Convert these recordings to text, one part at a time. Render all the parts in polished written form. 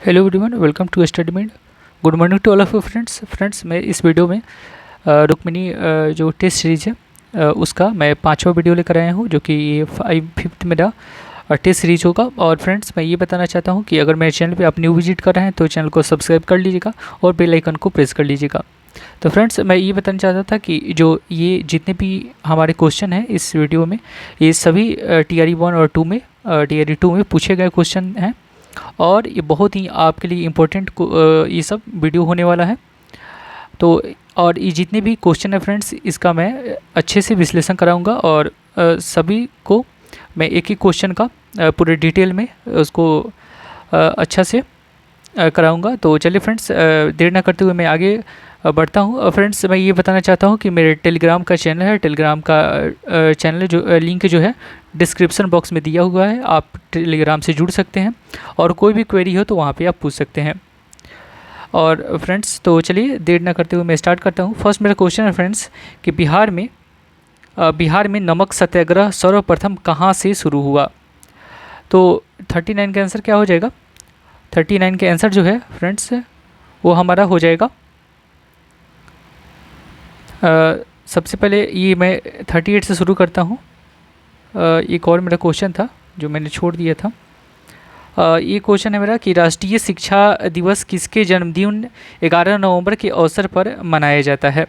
Hello everyone, welcome to Studyment. Good morning to all of you friends. मैं इस video में रुक्मिणी जो test series है उसका मैं 5वां वीडियो लेकर आया हूँ, जो कि ये 5th मेरा टेस्ट सीरीज होगा। और फ्रेंड्स, मैं ये बताना चाहता हूँ कि अगर मेरे चैनल पे आप न्यू विजिट कर रहे हैं तो चैनल को सब्सक्राइब कर लीजिएगा और बेल आइकन को प्रेस कर लीजिएगा। तो फ्रेंड्स, मैं ये बताना चाहता था कि जो ये जितने भी हमारे क्वेश्चन हैं इस वीडियो में, ये सभी TRE 1 और 2 में TRE 2 में पूछे गए क्वेश्चन हैं और ये बहुत ही आपके लिए इम्पोर्टेंट ये सब वीडियो होने वाला है। तो और ये जितने भी क्वेश्चन है फ्रेंड्स, इसका मैं अच्छे से विश्लेषण कराऊंगा और सभी को मैं एक ही क्वेश्चन का पूरे डिटेल में उसको अच्छा से कराऊंगा। तो चलिए फ्रेंड्स, देर ना करते हुए मैं आगे बढ़ता हूँ। फ्रेंड्स, मैं ये बताना चाहता हूँ कि मेरे टेलीग्राम का चैनल है, टेलीग्राम का चैनल जो लिंक जो है डिस्क्रिप्शन बॉक्स में दिया हुआ है। आप टेलीग्राम से जुड़ सकते हैं और कोई भी क्वेरी हो तो वहाँ पे आप पूछ सकते हैं। और फ्रेंड्स, तो चलिए देर ना करते हुए मैं स्टार्ट करता हूँ। फर्स्ट मेरा क्वेश्चन है फ्रेंड्स कि बिहार में नमक सत्याग्रह सर्वप्रथम कहाँ से शुरू हुआ। तो 39 का आंसर क्या हो जाएगा? 39 का आंसर जो है फ्रेंड्स वो हमारा हो जाएगा, सबसे पहले ये मैं 38 से शुरू करता हूँ। एक और मेरा क्वेश्चन था जो मैंने छोड़ दिया था। ये क्वेश्चन है मेरा कि राष्ट्रीय शिक्षा दिवस किसके जन्मदिन 11 नवंबर के अवसर पर मनाया जाता है।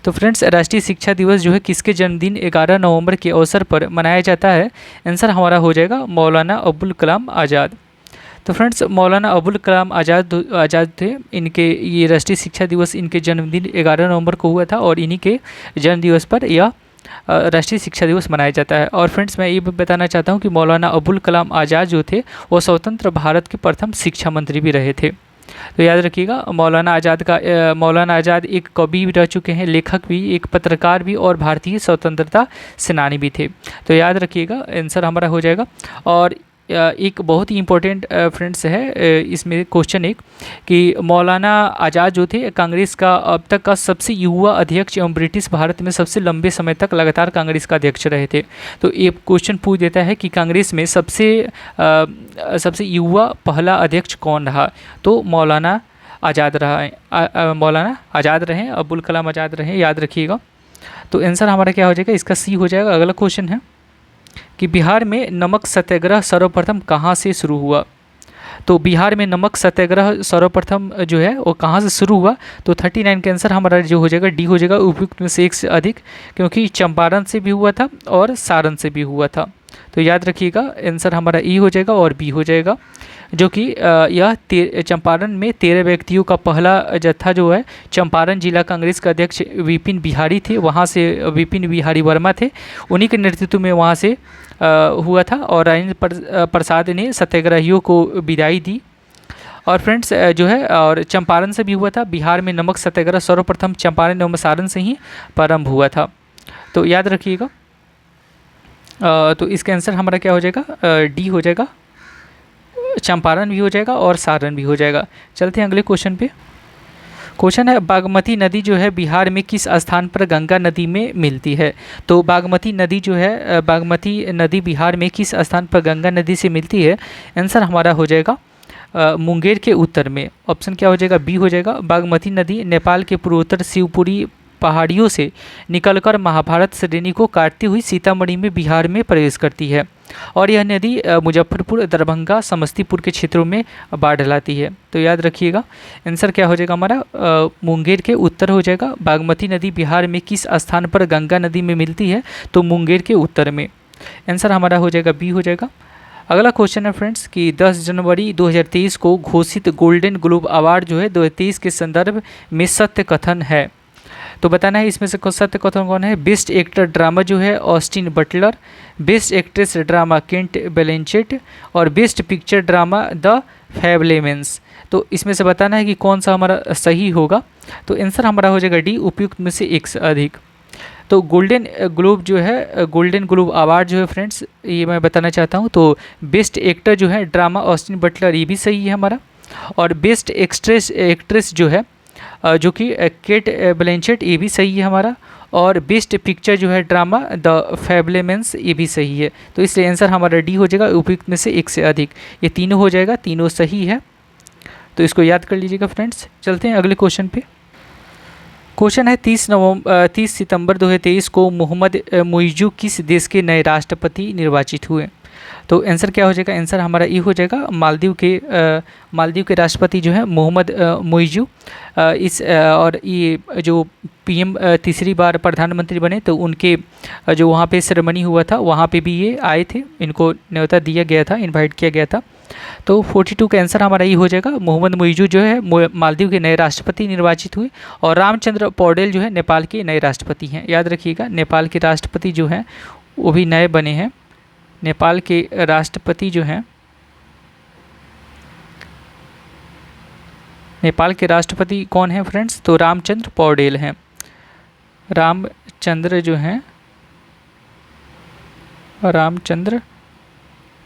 तो फ्रेंड्स, राष्ट्रीय शिक्षा दिवस जो है किसके जन्मदिन 11 नवंबर के अवसर पर मनाया जाता है? आंसर हमारा हो जाएगा मौलाना अबुल कलाम आज़ाद। तो फ्रेंड्स, मौलाना अबुल कलाम आज़ाद थे। इनके ये राष्ट्रीय शिक्षा दिवस इनके जन्मदिन 11 नवंबर को हुआ था और इन्हीं के जन्म दिवस पर यह राष्ट्रीय शिक्षा दिवस मनाया जाता है। और फ्रेंड्स, मैं ये बताना चाहता हूँ कि मौलाना अबुल कलाम आज़ाद जो थे वो स्वतंत्र भारत के प्रथम शिक्षा मंत्री भी रहे थे। तो याद रखिएगा, मौलाना आज़ाद एक कवि भी रह चुके हैं, लेखक भी, एक पत्रकार भी और भारतीय स्वतंत्रता सेनानी भी थे। तो याद रखिएगा, आंसर हमारा हो जाएगा। और एक बहुत ही इम्पोर्टेंट फ्रेंड्स है इसमें क्वेश्चन एक कि मौलाना आज़ाद जो थे कांग्रेस का अब तक का सबसे युवा अध्यक्ष एवं ब्रिटिश भारत में सबसे लंबे समय तक लगातार कांग्रेस का अध्यक्ष रहे थे। तो ये क्वेश्चन पूछ देता है कि कांग्रेस में सबसे युवा पहला अध्यक्ष कौन रहा। तो मौलाना आज़ाद रहे, अबुल कलाम आज़ाद रहे, याद रखिएगा। तो आंसर हमारा क्या हो जाएगा? इसका सी हो जाएगा। अगला क्वेश्चन है कि बिहार में नमक सत्याग्रह सर्वप्रथम कहाँ से शुरू हुआ। तो बिहार में नमक सत्याग्रह सर्वप्रथम जो है वो कहाँ से शुरू हुआ? तो 39 का आंसर हमारा जो हो जाएगा डी हो जाएगा, उपयुक्त में से एक से अधिक, क्योंकि चंपारण से भी हुआ था और सारण से भी हुआ था। तो याद रखिएगा, आंसर हमारा ई हो जाएगा और बी हो जाएगा, जो कि यह चंपारण में 13 व्यक्तियों का पहला जत्था जो है चंपारण जिला कांग्रेस के अध्यक्ष विपिन बिहारी थे, वहाँ से विपिन बिहारी वर्मा थे, उन्हीं के नेतृत्व में वहाँ से हुआ था और राजेंद्र प्रसाद ने सत्याग्रहियों को विदाई दी। और फ्रेंड्स जो है और चंपारण से भी हुआ था। बिहार में नमक सत्याग्रह सर्वप्रथम चंपारण एवं सारण से ही प्रारंभ हुआ था। तो याद रखिएगा, तो इसका आंसर हमारा क्या हो जाएगा? डी हो जाएगा, चंपारण भी हो जाएगा और सारण भी हो जाएगा। चलते हैं अगले क्वेश्चन पे। क्वेश्चन है, बागमती नदी जो है बिहार में किस स्थान पर गंगा नदी में मिलती है। तो बागमती नदी बिहार में किस स्थान पर गंगा नदी से मिलती है? आंसर हमारा हो जाएगा मुंगेर के उत्तर में। ऑप्शन क्या हो जाएगा? बी हो जाएगा। बागमती नदी नेपाल के पूर्वोत्तर शिवपुरी पहाड़ियों से निकलकर महाभारत श्रेणी को काटती हुई सीतामढ़ी में बिहार में प्रवेश करती है और यह नदी मुजफ्फरपुर, दरभंगा, समस्तीपुर के क्षेत्रों में बाढ़ लाती है। तो याद रखिएगा, आंसर क्या हो जाएगा हमारा? मुंगेर के उत्तर हो जाएगा। बागमती नदी बिहार में किस स्थान पर गंगा नदी में मिलती है? तो मुंगेर के उत्तर में। आंसर हमारा हो जाएगा बी हो जाएगा। अगला क्वेश्चन है फ्रेंड्स कि 10 जनवरी 2023 को घोषित गोल्डन ग्लोब अवार्ड जो है 2023 के संदर्भ में सत्य कथन है। तो बताना है इसमें से सत्य कथन कौन है? बेस्ट एक्टर ड्रामा जो है Austin Butler, best actress drama Kent Blanchett और बेस्ट पिक्चर ड्रामा द फैबलेमेंस। तो इसमें से बताना है कि कौन सा हमारा सही होगा। तो आंसर हमारा हो जाएगा डी, उपयुक्त में से एक से अधिक। तो गोल्डन ग्लोब अवार्ड जो है फ्रेंड्स, ये मैं बताना चाहता हूँ। तो बेस्ट एक्टर जो है ड्रामा ऑस्टिन बटलर, ये भी सही है हमारा। और बेस्ट एक्ट्रेस जो है जो कि केट ब्लैंचेट, ये भी सही है हमारा। और बेस्ट पिक्चर जो है ड्रामा द फैबलेमेंस, ये भी सही है। तो इसलिए आंसर हमारा डी हो जाएगा, उपयुक्त में से एक से अधिक। ये तीनों हो जाएगा, तीनों सही है। तो इसको याद कर लीजिएगा फ्रेंड्स। चलते हैं अगले क्वेश्चन पे। क्वेश्चन है 30 सितंबर 2023 को मोहम्मद मुइज़्ज़ू किस देश के नए राष्ट्रपति निर्वाचित हुए? तो आंसर क्या हो जाएगा? आंसर हमारा ये हो जाएगा मालदीव के राष्ट्रपति जो है मोहम्मद मुइज़्ज़ू। और ये जो पीएम तीसरी बार प्रधानमंत्री बने, तो उनके जो वहाँ पे सेरेमनी हुआ था वहाँ पे भी ये आए थे, इनको न्योता दिया गया था, इनवाइट किया गया था। तो 42 का आंसर हमारा ये हो जाएगा। मोहम्मद मुइज़्ज़ू जो है मालदीव के नए राष्ट्रपति निर्वाचित हुए, और रामचंद्र पौडेल जो है नेपाल के नए राष्ट्रपति हैं। याद रखिएगा, नेपाल के राष्ट्रपति जो हैं वो भी नए बने हैं। नेपाल के राष्ट्रपति जो हैं, नेपाल के राष्ट्रपति कौन हैं फ्रेंड्स? तो रामचंद्र पौडेल हैं। रामचंद्र जो हैं, रामचंद्र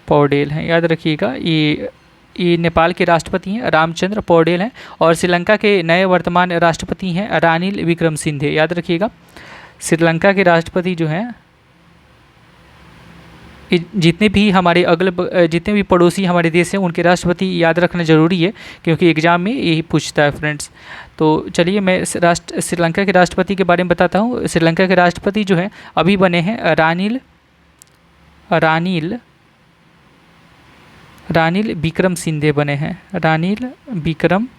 पौडेल हैं। याद रखिएगा, ये नेपाल के राष्ट्रपति हैं, रामचंद्र पौडेल हैं। और श्रीलंका के नए वर्तमान राष्ट्रपति हैं रानिल विक्रमसिंघे। याद रखिएगा, श्रीलंका के राष्ट्रपति जो हैं, जितने भी पड़ोसी हमारे देश हैं उनके राष्ट्रपति याद रखना ज़रूरी है, क्योंकि एग्ज़ाम में यही पूछता है फ्रेंड्स। तो चलिए मैं श्रीलंका के राष्ट्रपति के बारे में बताता हूँ। श्रीलंका के राष्ट्रपति जो हैं अभी बने हैं रानिल विक्रमसिंघे बने हैं। रानिल विक्रमसिंघे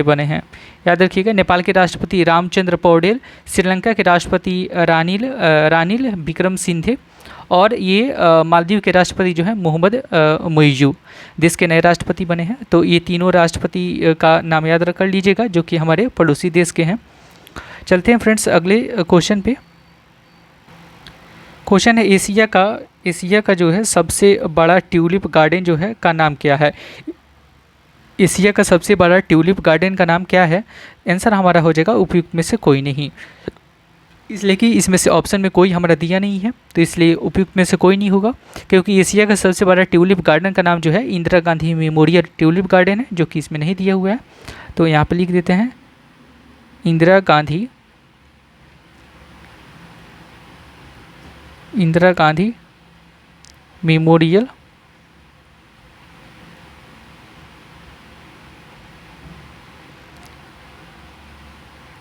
बने हैं। याद रखिएगा, नेपाल के राष्ट्रपति रामचंद्र पौडेल, श्रीलंका के राष्ट्रपति रानिल विक्रमसिंघे, और ये मालदीव के राष्ट्रपति जो है मोहम्मद मुइज़्ज़ू देश के नए राष्ट्रपति बने हैं। तो ये तीनों राष्ट्रपति का नाम याद कर लीजिएगा, जो कि हमारे पड़ोसी देश के हैं। चलते हैं फ्रेंड्स अगले क्वेश्चन पे। क्वेश्चन है एशिया का जो है सबसे बड़ा ट्यूलिप गार्डन जो है का नाम क्या है? एशिया का सबसे बड़ा ट्यूलिप गार्डन का नाम क्या है? आंसर हमारा हो जाएगा उपयुक्त में से कोई नहीं, इसलिए कि इसमें से ऑप्शन में कोई हमारा दिया नहीं है, तो इसलिए उपयुक्त में से कोई नहीं होगा। क्योंकि एशिया का सबसे बड़ा ट्यूलिप गार्डन का नाम जो है Indira Gandhi memorial tulip garden है, जो कि इसमें नहीं दिया हुआ है। तो यहाँ पर लिख देते हैं Indira Gandhi memorial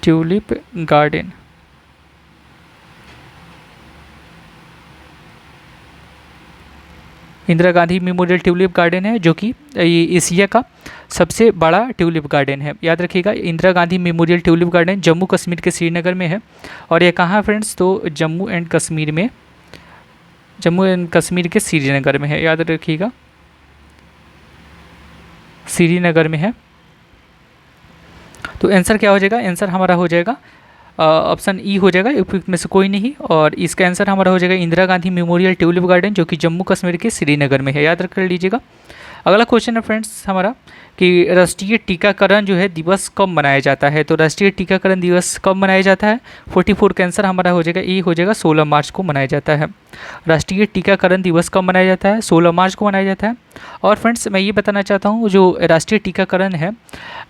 tulip garden. Indira Gandhi memorial tulip garden है, जो कि ये एशिया का सबसे बड़ा ट्यूलिप गार्डन है। याद रखिएगा, Indira Gandhi memorial tulip garden Jammu Kashmir के श्रीनगर में है। और ये कहाँ है फ्रेंड्स? तो जम्मू एंड कश्मीर के श्रीनगर में है। याद रखिएगा, श्रीनगर में है। तो आंसर क्या हो जाएगा? आंसर हमारा हो जाएगा ऑप्शन ई हो जाएगा, उपयुक्त में से कोई नहीं। और इसका आंसर हमारा हो जाएगा Indira Gandhi memorial tulip garden, जो कि जम्मू कश्मीर के श्रीनगर में है। याद रख लीजिएगा। अगला क्वेश्चन है फ्रेंड्स हमारा कि राष्ट्रीय टीकाकरण जो है दिवस कब मनाया जाता है? तो राष्ट्रीय टीकाकरण दिवस कब मनाया जाता है? 44 का आंसर हमारा हो जाएगा ए हो जाएगा, 16 मार्च को मनाया जाता है। राष्ट्रीय टीकाकरण दिवस कब मनाया जाता है? 16 मार्च को मनाया जाता है। और फ्रेंड्स मैं ये बताना चाहता हूँ, जो राष्ट्रीय टीकाकरण है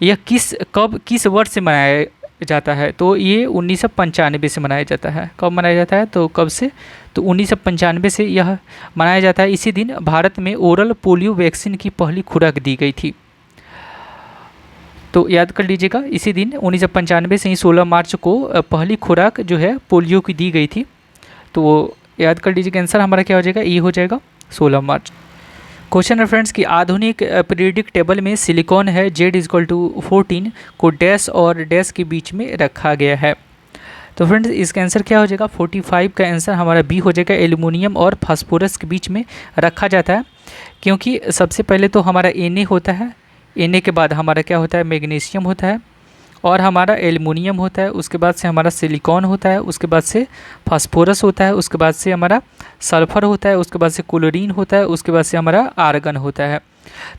यह किस वर्ष से मनाया जाता है? तो ये 1995 से मनाया जाता है। कब मनाया जाता है? तो कब से? तो 1995 से यह मनाया जाता है। इसी दिन भारत में ओरल पोलियो वैक्सीन की पहली खुराक दी गई थी। तो याद कर लीजिएगा, इसी दिन 1995 से ही 16 मार्च को पहली खुराक जो है पोलियो की दी गई थी। तो याद कर लीजिएगा, आंसर हमारा क्या हो जाएगा? ये हो जाएगा 16 मार्च। क्वेश्चन है फ्रेंड्स कि आधुनिक पीरियोडिक टेबल में सिलिकॉन है Z=14 को डैश और डैश के बीच में रखा गया है। तो फ्रेंड्स इसका आंसर क्या हो जाएगा? 45 का आंसर हमारा बी हो जाएगा, एल्युमिनियम और फास्फोरस के बीच में रखा जाता है। क्योंकि सबसे पहले तो हमारा Na होता है, Na के बाद हमारा क्या होता है? मैग्नीशियम होता है, और हमारा एल्युमिनियम होता है, उसके बाद से हमारा सिलिकॉन होता है, उसके बाद से फास्फोरस होता है, उसके बाद से हमारा सल्फर होता है, उसके बाद से क्लोरीन होता है, उसके बाद से हमारा आर्गन होता है।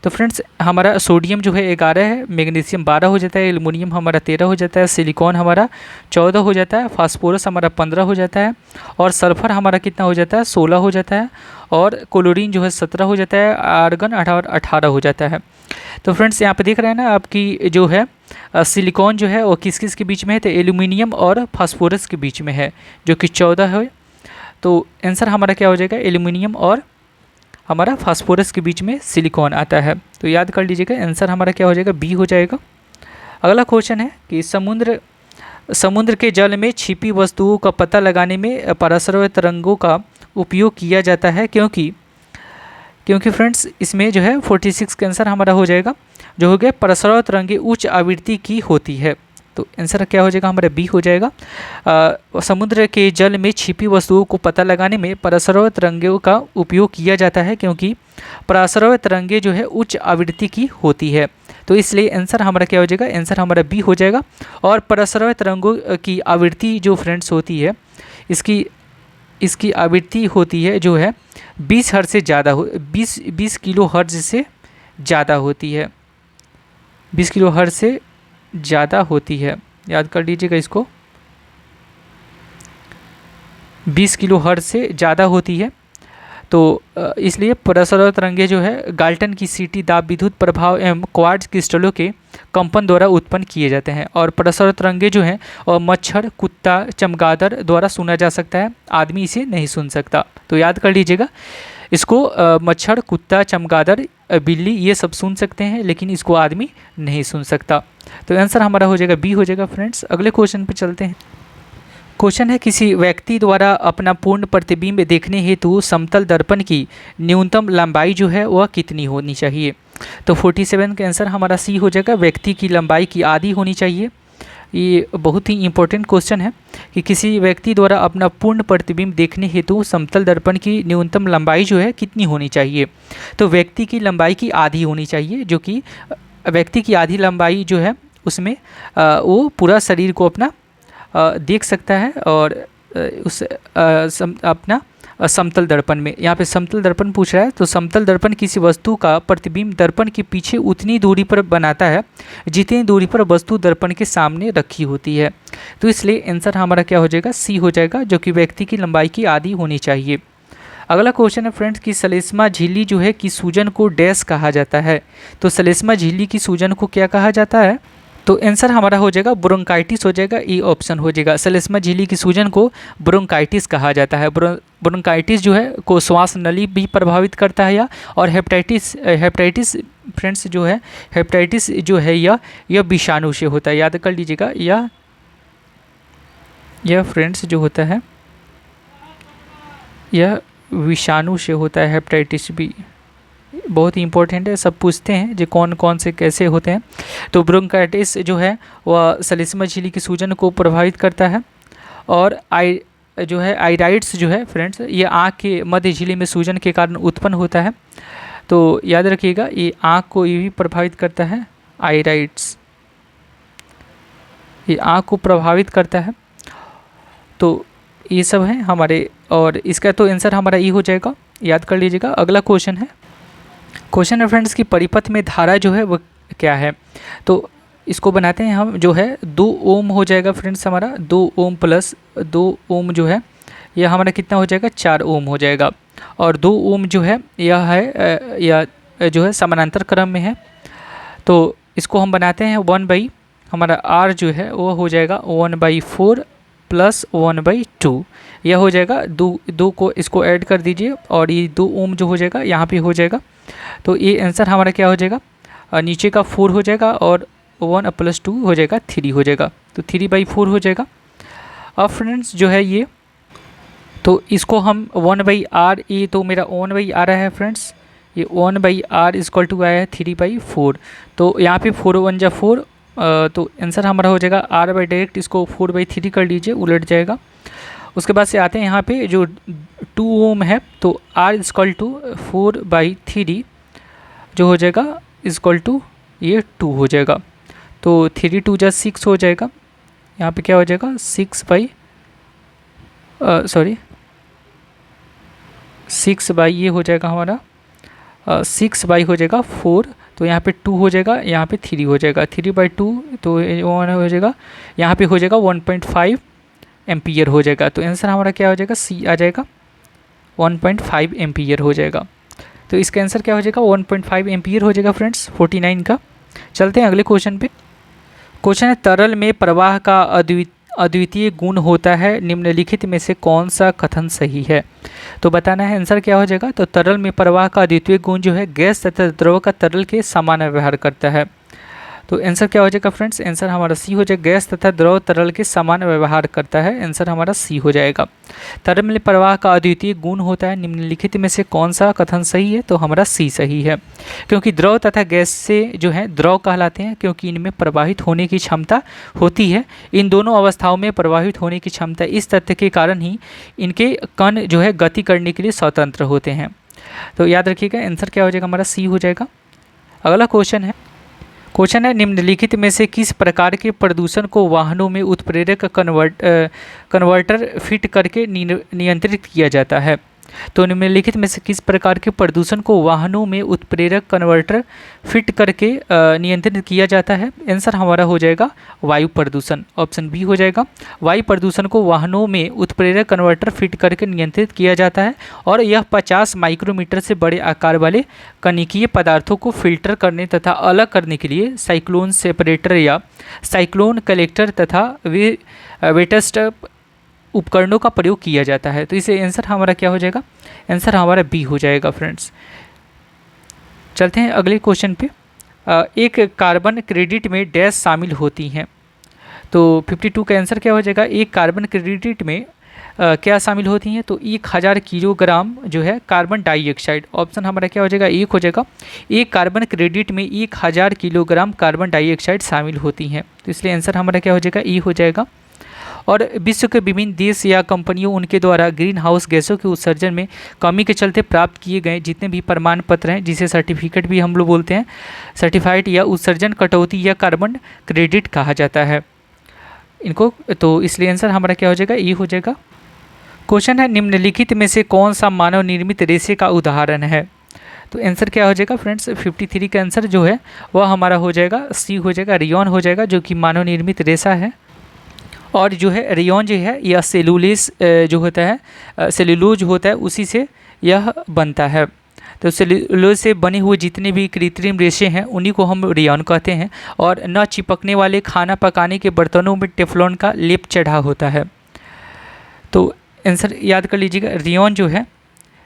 तो फ्रेंड्स हमारा सोडियम जो है 11 है, मैग्नीशियम 12 हो जाता है, एल्युमिनियम हमारा 13 हो जाता है, सिलिकॉन हमारा 14 हो जाता है, फास्फोरस हमारा 15 हो जाता है, और सल्फर हमारा कितना हो जाता है? 16 हो जाता है, और क्लोरीन जो है 17 हो जाता है, आर्गन 18 हो जाता है। तो फ्रेंड्स यहाँ पे देख रहे हैं ना, आपकी जो है सिलिकॉन जो है वो किस किस के बीच में है? तो एल्युमिनियम और फास्फोरस के बीच में है, जो कि 14 है। तो आंसर हमारा क्या हो जाएगा? एल्युमिनियम और हमारा फास्फोरस के बीच में सिलिकॉन आता है। तो याद कर लीजिएगा, आंसर हमारा क्या हो जाएगा, बी हो जाएगा। अगला क्वेश्चन है कि समुद्र के जल में छिपी वस्तुओं का पता लगाने में पराश्रय तरंगों का उपयोग किया जाता है, क्योंकि फ्रेंड्स इसमें जो है 46 का आंसर हमारा हो जाएगा, जो हो गया पराश्रय तरंगें उच्च आवृत्ति की होती है। तो आंसर क्या हो जाएगा, हमारा बी हो जाएगा। समुद्र के जल में छिपी वस्तुओं को पता लगाने में पराश्रय तरंगों का उपयोग किया जाता है, क्योंकि पराश्रय तरंगें जो है उच्च आवृत्ति की होती है। तो इसलिए आंसर हमारा क्या हो जाएगा, आंसर हमारा बी हो जाएगा। और पराश्रय तरंगों की आवृत्ति जो फ्रेंड्स होती है, इसकी आवृत्ति होती है जो है 20 हर्ट्ज से ज़्यादा 20 किलो हर्ट्ज से ज़्यादा होती है, 20 किलो हर्ट्ज से ज़्यादा होती है। याद कर लीजिएगा इसको, 20 किलो हर्ट्ज से ज़्यादा होती है। तो इसलिए पराश्रय तरंगें जो है गाल्टन की सीटी दाब विद्युत प्रभाव एवं क्वार्ट्ज क्रिस्टलों के कंपन द्वारा उत्पन्न किए जाते हैं। और पराश्रय तरंगें जो हैं और मच्छर, कुत्ता, चमगादड़ द्वारा सुना जा सकता है, आदमी इसे नहीं सुन सकता। तो याद कर लीजिएगा इसको, मच्छर, कुत्ता, चमगादड़, बिल्ली ये सब सुन सकते हैं, लेकिन इसको आदमी नहीं सुन सकता। तो आंसर हमारा हो जाएगा बी हो जाएगा फ्रेंड्स। अगले क्वेश्चन पे चलते हैं। क्वेश्चन है, किसी व्यक्ति द्वारा अपना पूर्ण प्रतिबिंब देखने हेतु समतल दर्पण की न्यूनतम लंबाई जो है वह कितनी होनी चाहिए। तो 47 का आंसर हमारा सी हो जाएगा, व्यक्ति की लंबाई की आधी होनी चाहिए। ये बहुत ही इंपॉर्टेंट क्वेश्चन है कि किसी व्यक्ति द्वारा अपना पूर्ण प्रतिबिंब देखने हेतु समतल दर्पण की न्यूनतम लंबाई जो है कितनी होनी चाहिए। तो व्यक्ति की लंबाई की आधी होनी चाहिए, जो कि व्यक्ति की आधी लंबाई जो है उसमें वो पूरा शरीर को अपना देख सकता है, और अपना समतल दर्पण में, यहाँ पे समतल दर्पण पूछ रहा है। तो समतल दर्पण किसी वस्तु का प्रतिबिंब दर्पण के पीछे उतनी दूरी पर बनाता है जितनी दूरी पर वस्तु दर्पण के सामने रखी होती है। तो इसलिए आंसर हमारा क्या हो जाएगा, सी हो जाएगा, जो कि व्यक्ति की लंबाई की आधी होनी चाहिए। अगला क्वेश्चन है फ्रेंड्स कि श्लेष्मा झिल्ली जो है की सूजन को डैश कहा जाता है। तो श्लेष्मा झिल्ली की सूजन को क्या कहा जाता है। तो आंसर हमारा हो जाएगा ब्रोंकाइटिस हो जाएगा, ई ऑप्शन हो जाएगा। श्लेष्मा झिल्ली की सूजन को ब्रोंकाइटिस कहा जाता है। ब्रोंकाइटिस जो है को श्वास नली भी प्रभावित करता है, और हेपेटाइटिस फ्रेंड्स जो है, हेपेटाइटिस जो है यह विषाणु से होता है। याद कर लीजिएगा, यह फ्रेंड्स जो होता है यह विषाणु से होता है। हेपेटाइटिस भी बहुत ही इंपॉर्टेंट है, सब पूछते हैं जो कौन कौन से कैसे होते हैं। तो ब्रोंकाइटिस जो है वह श्लेष्मा झिल्ली की सूजन को प्रभावित करता है। और आइराइड्स जो है फ्रेंड्स, ये आँख के मध्य झिल्ली में सूजन के कारण उत्पन्न होता है। तो याद रखिएगा, ये आँख को ये भी प्रभावित करता है, आइराइड्स ये आँख को प्रभावित करता है। तो ये सब हैं हमारे, और इसका तो आंसर हमारा ई हो जाएगा, याद कर लीजिएगा। अगला क्वेश्चन है फ्रेंड्स कि परिपथ में धारा जो है वो क्या है। तो इसको बनाते हैं हम, जो है 2 ओम हो जाएगा फ्रेंड्स हमारा, 2 ओम प्लस 2 ओम जो है यह हमारा कितना हो जाएगा, 4 ओम हो जाएगा। और 2 ओम जो है यह जो है समानांतर क्रम में है। तो इसको हम बनाते हैं 1/, हमारा आर जो है वो हो जाएगा 1/4 प्लस 1/2, यह हो जाएगा। दो को इसको ऐड कर दीजिए, और ये 2 ओम जो हो जाएगा यहाँ पे हो जाएगा। तो ये आंसर हमारा क्या हो जाएगा, नीचे का 4 हो जाएगा, और 1 + 2 हो जाएगा 3 हो जाएगा। तो 3/4 हो जाएगा। अब फ्रेंड्स जो है ये, तो इसको हम 1/r, ये तो मेरा 1/r है फ्रेंड्स, ये 1/r = आया है 3/4। तो यहाँ पे 4 × 1 = 4, तो आंसर हमारा हो जाएगा r/, डायरेक्ट इसको 4/3 कर लीजिए, उलट जाएगा। उसके बाद से आते हैं यहाँ पे जो 2 ओम है, तो r = 4/3 जो हो जाएगा = ये 2 हो जाएगा। तो 3 × 2 = 6 हो जाएगा। यहाँ पे क्या हो जाएगा 6/, ये हो जाएगा हमारा 6/, हो जाएगा 4। तो यहाँ पे 2 हो जाएगा, यहाँ पे 3 हो जाएगा, 3/2 तो 1 हो जाएगा, यहाँ पे हो जाएगा 1.5 एम्पियर हो जाएगा। तो आंसर हमारा क्या हो जाएगा, सी आ जाएगा, 1.5 एम्पियर हो जाएगा। तो इसका आंसर क्या हो जाएगा, 1.5 एम्पियर हो जाएगा फ्रेंड्स 49 का। चलते हैं अगले क्वेश्चन पे। क्वेश्चन है तरल में प्रवाह का अद्वितीय गुण होता है, निम्नलिखित में से कौन सा कथन सही है? तो बताना है आंसर क्या हो जाएगा। तो तरल में प्रवाह का अद्वितीय गुण जो है गैस तथा द्रव का तरल के समान व्यवहार करता है। तो आंसर क्या हो जाएगा फ्रेंड्स? आंसर हमारा सी हो जाएगा, गैस तथा द्रव तरल के समान व्यवहार करता है। आंसर हमारा सी हो जाएगा। तरल में प्रवाह का अद्वितीय गुण होता है, निम्नलिखित में से कौन सा कथन सही है? तो हमारा सी सही है, क्योंकि द्रव तथा गैस से जो है द्रव कहलाते हैं, क्योंकि इनमें प्रवाहित होने की क्षमता होती है। इन दोनों अवस्थाओं में प्रवाहित होने की क्षमता, इस तथ्य के कारण ही इनके कण जो है गति करने के लिए स्वतंत्र होते हैं। तो याद रखिएगा, आंसर क्या हो जाएगा? हमारा सी हो जाएगा। अगला क्वेश्चन है निम्नलिखित में से किस प्रकार के प्रदूषण को वाहनों में उत्प्रेरक कन्वर्टर फिट करके नियंत्रित किया जाता है? तो निम्नलिखित में से किस प्रकार के प्रदूषण को वाहनों में उत्प्रेरक कन्वर्टर फिट करके नियंत्रित किया जाता है? आंसर हमारा हो जाएगा वायु प्रदूषण, ऑप्शन बी हो जाएगा। वायु प्रदूषण को वाहनों में उत्प्रेरक कन्वर्टर फिट करके नियंत्रित किया जाता है, और यह 50 माइक्रोमीटर से बड़े आकार वाले कणिकीय पदार्थों को फिल्टर करने तथा अलग करने के लिए साइक्लोन सेपरेटर या साइक्लोन कलेक्टर तथा वेटस्टब उपकरणों का प्रयोग किया जाता है। तो इसे आंसर हमारा क्या हो जाएगा? आंसर हमारा बी हो जाएगा फ्रेंड्स। चलते हैं अगले क्वेश्चन पे। एक कार्बन क्रेडिट में डैश शामिल होती हैं? तो 52 का आंसर क्या हो जाएगा? एक कार्बन क्रेडिट में क्या शामिल होती हैं? तो 1000 किलोग्राम जो है कार्बन डाइऑक्साइड। ऑप्शन हमारा क्या हो जाएगा? एक हो जाएगा। एक कार्बन क्रेडिट में 1000 किलोग्राम कार्बन डाइऑक्साइड शामिल होती हैं, तो इसलिए आंसर हमारा क्या हो जाएगा? ई हो जाएगा। और विश्व के विभिन्न देश या कंपनियों उनके द्वारा ग्रीन हाउस गैसों के उत्सर्जन में कमी के चलते प्राप्त किए गए जितने भी प्रमाण पत्र हैं, जिसे सर्टिफिकेट भी हम लोग बोलते हैं, सर्टिफाइड या उत्सर्जन कटौती या कार्बन क्रेडिट कहा जाता है इनको। तो इसलिए आंसर हमारा क्या हो जाएगा? ई हो जाएगा। क्वेश्चन है निम्नलिखित में से कौन सा मानव निर्मित रेशे का उदाहरण है? तो आंसर क्या हो जाएगा फ्रेंड्स? 53 का आंसर जो है वह हमारा हो जाएगा सी हो जाएगा, रेयॉन हो जाएगा, जो कि मानव निर्मित रेशा है। और जो है रेयॉन जो है यह सेलुलेस जो होता है, सेलुलोज होता है, उसी से यह बनता है। तो सेलुलोज से बने हुए जितने भी कृत्रिम रेशे हैं उन्हीं को हम रेयॉन कहते हैं। और न चिपकने वाले खाना पकाने के बर्तनों में टेफ्लॉन का लेप चढ़ा होता है। तो आंसर याद कर लीजिएगा, रेयॉन जो है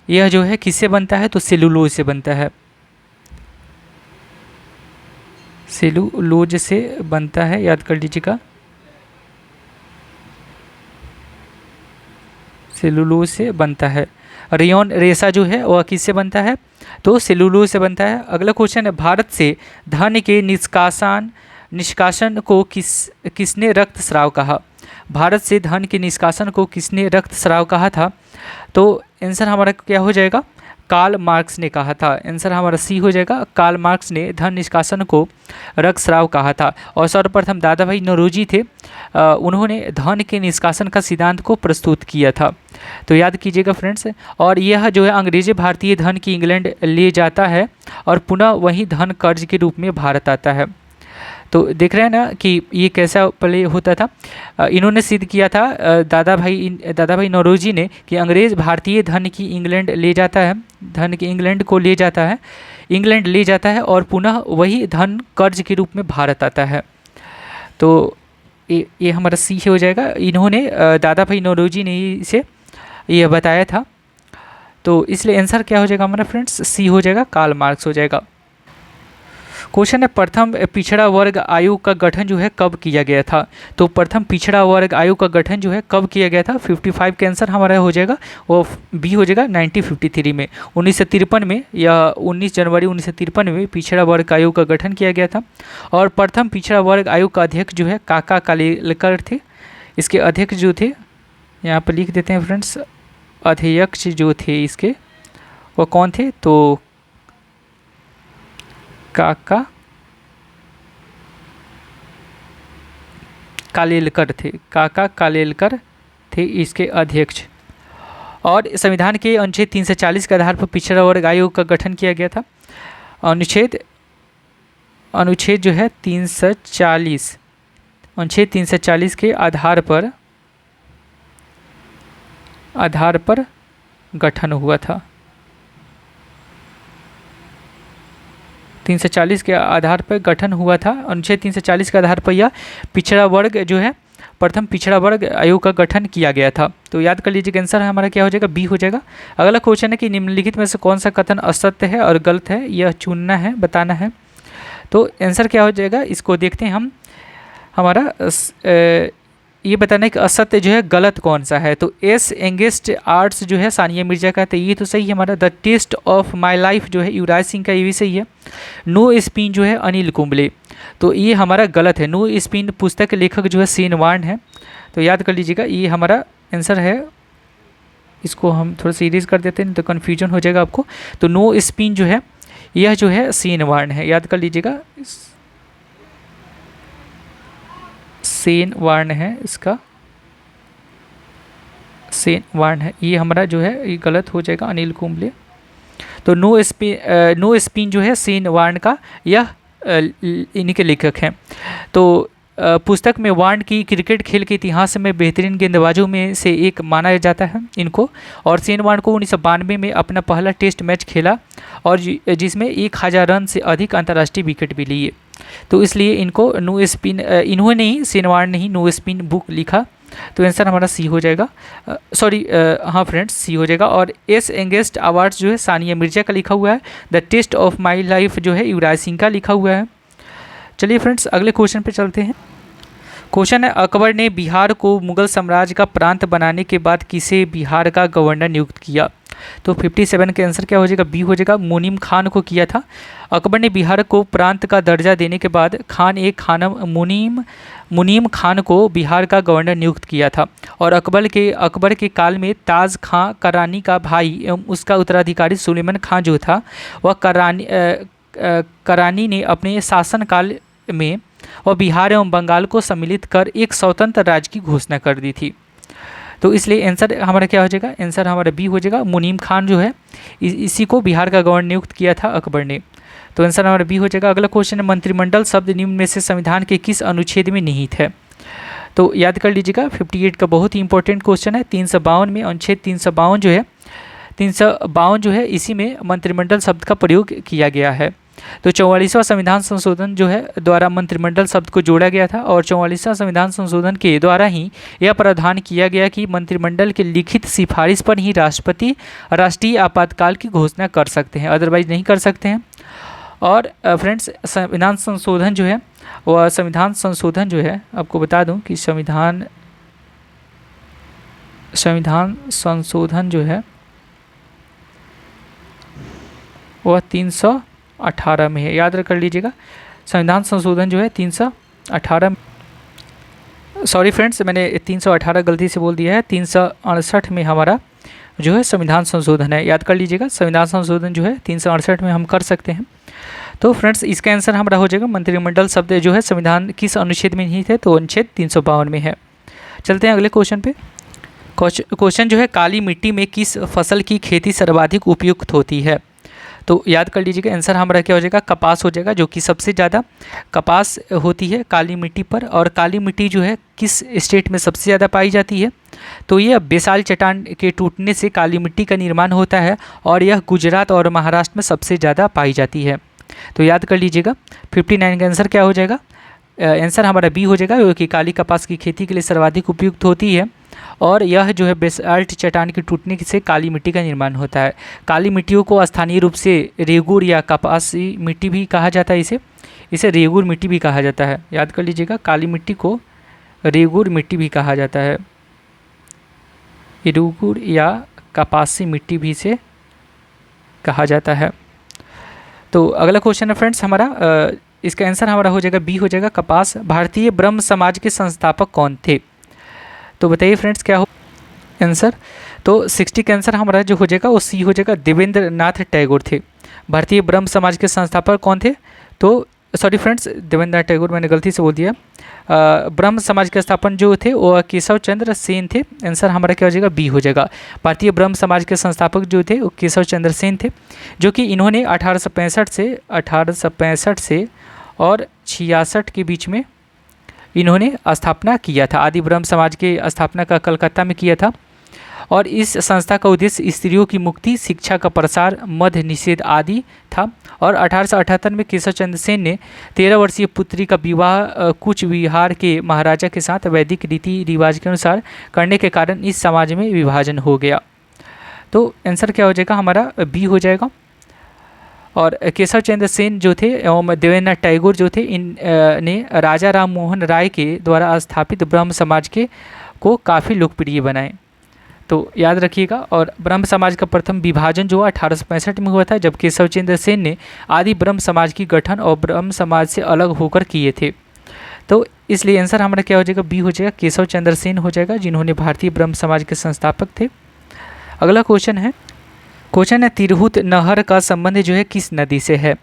यह जो है किससे बनता है? तो सेलुलोज से बनता है, सेलुलोज से बनता है, याद कर लीजिएगा, सेलुलोज से बनता है। रेयॉन रेशा जो है वह किससे बनता है? तो सेलुलोज से बनता है। अगला क्वेश्चन है भारत से धन के निष्कासन को किसने रक्तस्राव कहा? भारत से धन के निष्कासन को किसने रक्तस्राव कहा था? तो आंसर हमारा क्या हो जाएगा? कार्ल मार्क्स ने कहा था। आंसर हमारा सी हो जाएगा, कार्ल मार्क्स ने धन निष्कासन को रक्तस्राव कहा था। और सर्वप्रथम दादा भाई नौरोजी थे, उन्होंने धन के निष्कासन का सिद्धांत को प्रस्तुत किया था। तो याद कीजिएगा फ्रेंड्स। और यह जो है अंग्रेजी भारतीय धन की इंग्लैंड ले जाता है और पुनः वही धन कर्ज के रूप में भारत आता है। तो देख रहे हैं ना कि ये कैसा पहले होता था। इन्होंने सिद्ध किया था दादा भाई नौरोजी ने कि अंग्रेज़ भारतीय धन की इंग्लैंड ले जाता है, धन की इंग्लैंड को ले जाता है, इंग्लैंड ले जाता है और पुनः वही धन कर्ज के रूप में भारत आता है। तो ये हमारा सी हो जाएगा। इन्होंने दादा भाई नौरोजी ने इसे यह बताया था। तो इसलिए आंसर क्या हो जाएगा हमारा फ्रेंड्स? सी हो जाएगा, कार्ल मार्क्स हो जाएगा। क्वेश्चन है प्रथम पिछड़ा वर्ग आयोग का गठन जो है कब किया गया था? तो प्रथम पिछड़ा वर्ग आयोग का गठन जो है कब किया गया था? 55 का आंसर हमारा हो जाएगा, वो बी हो जाएगा 1953 में, 1953 में या 19 जनवरी 1953 में पिछड़ा वर्ग आयोग का गठन किया गया था। और प्रथम पिछड़ा वर्ग आयोग का अध्यक्ष जो है काका कालेलकर थे। इसके अध्यक्ष जो थे, यहाँ पर लिख देते हैं फ्रेंड्स, अध्यक्ष जो थे इसके वो कौन थे? तो काका कालेलकर थे, काका कालेलकर थे इसके अध्यक्ष। और संविधान के अनुच्छेद 340 के आधार पर पिछड़ा वर्ग आयोग का गठन किया गया था। अनुच्छेद जो है 340, अनुच्छेद 340 के आधार पर गठन हुआ था। 340 के आधार पर गठन हुआ था। अनुच्छेद 340 के आधार पर यह पिछड़ा वर्ग जो है प्रथम पिछड़ा वर्ग आयोग का गठन किया गया था। तो याद कर लीजिए आंसर हमारा क्या हो जाएगा, बी हो जाएगा। अगला क्वेश्चन है कि निम्नलिखित में से कौन सा कथन असत्य है और गलत है, यह चुनना है, बताना है। तो आंसर क्या हो जाएगा, इसको देखते हैं हम। हमारा ये बताना है कि असत्य जो है गलत कौन सा है। तो एस यंगेस्ट आर्ट्स जो है सानिया मिर्जा का, तो ये तो सही है हमारा। The test of my life जो है युवराज सिंह का, ये भी सही है। नो स्पिन जो है अनिल कुंबले, तो ये हमारा गलत है। नो स्पिन पुस्तक के लेखक जो है सीन वार्न है। तो याद कर लीजिएगा ये हमारा आंसर है। इसको हम थोड़ा सा इरेज कर देते हैं तो कन्फ्यूजन हो जाएगा आपको। तो नो स्पिन जो है यह जो है सीन वार्न है, याद कर लीजिएगा, सेन वार्न है, इसका सेन वार्न है, ये हमारा जो है ये गलत हो जाएगा, अनिल कुंबले। तो नो स्पिन जो है सेन वार्न का, यह इन्हीं के लेखक हैं। तो पुस्तक में वार्न की क्रिकेट खेल के इतिहास में बेहतरीन गेंदबाजों में से एक माना जाता है इनको। और सेन वार्न को 1992 में अपना पहला टेस्ट मैच खेला और जिसमें 1000 रन से अधिक अंतर्राष्ट्रीय विकेट भी लिए। तो इसलिए इनको नो स्पिन, इन्होंने ही, सेन वार्न ने ही नो स्पिन बुक लिखा। तो आंसर हमारा सी हो जाएगा, सॉरी हाँ फ्रेंड्स सी हो जाएगा। और एस यंगेस्ट अवार्ड्स जो है सानिया मिर्जा का लिखा हुआ है। The test of my life जो है युवराज सिंह का लिखा हुआ है। चलिए फ्रेंड्स अगले क्वेश्चन पे चलते हैं। क्वेश्चन है, अकबर ने बिहार को मुगल साम्राज्य का प्रांत बनाने के बाद किसे बिहार का गवर्नर नियुक्त किया। तो 57 का आंसर क्या हो जाएगा, बी हो जाएगा, मुनीम खान को किया था। अकबर ने बिहार को प्रांत का दर्जा देने के बाद खानम मुनीम खान को बिहार का गवर्नर नियुक्त किया था। और अकबर के काल में ताज खां करानी का भाई एवं उसका उत्तराधिकारी सुलेमान खां जो था, वह करानी ने अपने शासनकाल में वह बिहार एवं बंगाल को सम्मिलित कर एक स्वतंत्र राज्य की घोषणा कर दी थी। तो इसलिए आंसर हमारा क्या हो जाएगा, आंसर हमारा बी हो जाएगा, मुनीम खान जो है इसी को बिहार का गवर्नर नियुक्त किया था अकबर ने। तो आंसर हमारा बी हो जाएगा। अगला क्वेश्चन है, मंत्रिमंडल शब्द निम्न में से संविधान के किस अनुच्छेद में निहित है। तो याद कर लीजिएगा 58 का बहुत ही इंपॉर्टेंट क्वेश्चन है। 352 में अनुच्छेद 352 जो है इसी में मंत्रिमंडल शब्द का प्रयोग किया गया है। तो 44वां संविधान संशोधन जो है द्वारा मंत्रिमंडल शब्द को जोड़ा गया था और 44वां संविधान संशोधन के द्वारा ही यह प्रावधान किया गया कि मंत्रिमंडल के लिखित सिफारिश पर ही राष्ट्रपति राष्ट्रीय आपातकाल की घोषणा कर सकते हैं, अदरवाइज नहीं कर सकते हैं। और फ्रेंड्स संविधान संशोधन जो है वह संविधान संशोधन जो है आपको बता दूं कि संविधान संशोधन जो है वह 318 में है, याद कर लीजिएगा। संविधान संशोधन जो है 318, सॉरी फ्रेंड्स मैंने 318 गलती से बोल दिया है, 368 में हमारा जो है संविधान संशोधन है, याद कर लीजिएगा। संविधान संशोधन जो है 368 में हम कर सकते हैं। तो फ्रेंड्स इसका आंसर हमारा हो जाएगा मंत्रिमंडल शब्द जो है संविधान किस अनुच्छेद में निहित है, तो अनुच्छेद 352 में है। चलते हैं अगले क्वेश्चन पे। क्वेश्चन जो है, काली मिट्टी में किस फसल की खेती सर्वाधिक उपयुक्त होती है। तो याद कर लीजिएगा आंसर हमारा क्या हो जाएगा, कपास हो जाएगा, जो कि सबसे ज़्यादा कपास होती है काली मिट्टी पर। और काली मिट्टी जो है किस स्टेट में सबसे ज़्यादा पाई जाती है, तो यह बेसाल चट्टान के टूटने से काली मिट्टी का निर्माण होता है और यह गुजरात और महाराष्ट्र में सबसे ज़्यादा पाई जाती है। तो याद कर लीजिएगा 59 का आंसर क्या हो जाएगा, आंसर हमारा बी हो जाएगा, क्योंकि काली कपास की खेती के लिए सर्वाधिक उपयुक्त होती है और यह जो है बेसाल्ट चट्टान के टूटने से काली मिट्टी का निर्माण होता है। काली मिट्टियों को स्थानीय रूप से रेगुर या कपासी मिट्टी भी कहा जाता है, इसे रेगुर मिट्टी भी कहा जाता है। याद कर लीजिएगा काली मिट्टी को रेगुर मिट्टी भी कहा जाता है, रेगुर या कपासी मिट्टी भी से कहा जाता है। तो अगला क्वेश्चन है फ्रेंड्स हमारा, इसका आंसर हमारा हो जाएगा बी हो जाएगा, कपास। भारतीय ब्रह्म समाज के संस्थापक कौन थे। तो बताइए फ्रेंड्स क्या हो आंसर। तो 60 का आंसर हमारा जो हो जाएगा वो सी हो जाएगा, देवेंद्र नाथ टैगोर थे। भारतीय ब्रह्म समाज के संस्थापक कौन थे, तो सॉरी फ्रेंड्स देवेंद्र नाथ टैगोर मैंने गलती से बोल दिया। ब्रह्म समाज के स्थापन जो थे वो केशव चंद्र सेन थे। आंसर हमारा क्या हो जाएगा, बी हो जाएगा। भारतीय ब्रह्म समाज के संस्थापक जो थे वो केशव चंद्र सेन थे, जो कि इन्होंने 1865 से और 66 के बीच में इन्होंने स्थापना किया था। आदि ब्रह्म समाज की स्थापना का कलकत्ता में किया था और इस संस्था का उद्देश्य स्त्रियों की मुक्ति, शिक्षा का प्रसार, मद्य निषेध आदि था। और 1878 में केशव चंद्र सेन ने 13 वर्षीय पुत्री का विवाह कूच बिहार के महाराजा के साथ वैदिक रीति रिवाज के अनुसार करने के कारण इस समाज में विभाजन हो गया। तो आंसर क्या हो जाएगा हमारा, बी हो जाएगा। और केशव चंद्र सेन जो थे एवं देवेंद्रनाथ टैगोर जो थे, इन ने राजा राम मोहन राय के द्वारा स्थापित ब्रह्म समाज के को काफ़ी लोकप्रिय बनाए। तो याद रखिएगा। और ब्रह्म समाज का प्रथम विभाजन जो 1865 में हुआ था, जब केशव चंद्र सेन ने आदि ब्रह्म समाज की गठन और ब्रह्म समाज से अलग होकर किए थे। तो इसलिए आंसर हमारा क्या हो जाएगा, बी हो जाएगा, केशव चंद्र सेन हो जाएगा, जिन्होंने भारतीय ब्रह्म समाज के संस्थापक थे। अगला क्वेश्चन है तिरहुत नहर का संबंध जो है किस नदी से है।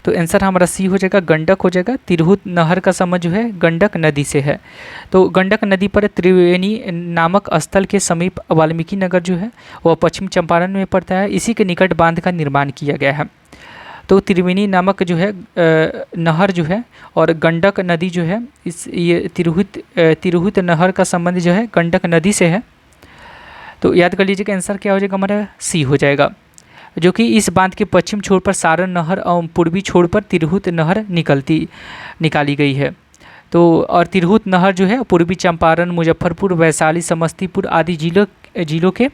तो आंसर हमारा सी हो जाएगा, गंडक हो जाएगा। तिरहुत नहर का संबंध जो है गंडक नदी से है। तो गंडक नदी पर त्रिवेणी नामक स्थल के समीप वाल्मीकि नगर जो है वह पश्चिम चंपारण में पड़ता है। इसी के निकट बांध का निर्माण किया गया है। तो त्रिवेणी नामक जो है नहर जो है और गंडक नदी जो है, ये तिरहुत नहर का संबंध जो है गंडक नदी से है। तो याद कर लीजिएगा, आंसर क्या हो जाएगा हमारा, सी हो जाएगा, जो कि इस बांध के पश्चिम छोर पर सारण नहर और पूर्वी छोर पर तिरहुत नहर निकाली गई है। तो और तिरहुत नहर जो है पूर्वी चंपारण, मुजफ्फरपुर, वैशाली, समस्तीपुर आदि जिलों के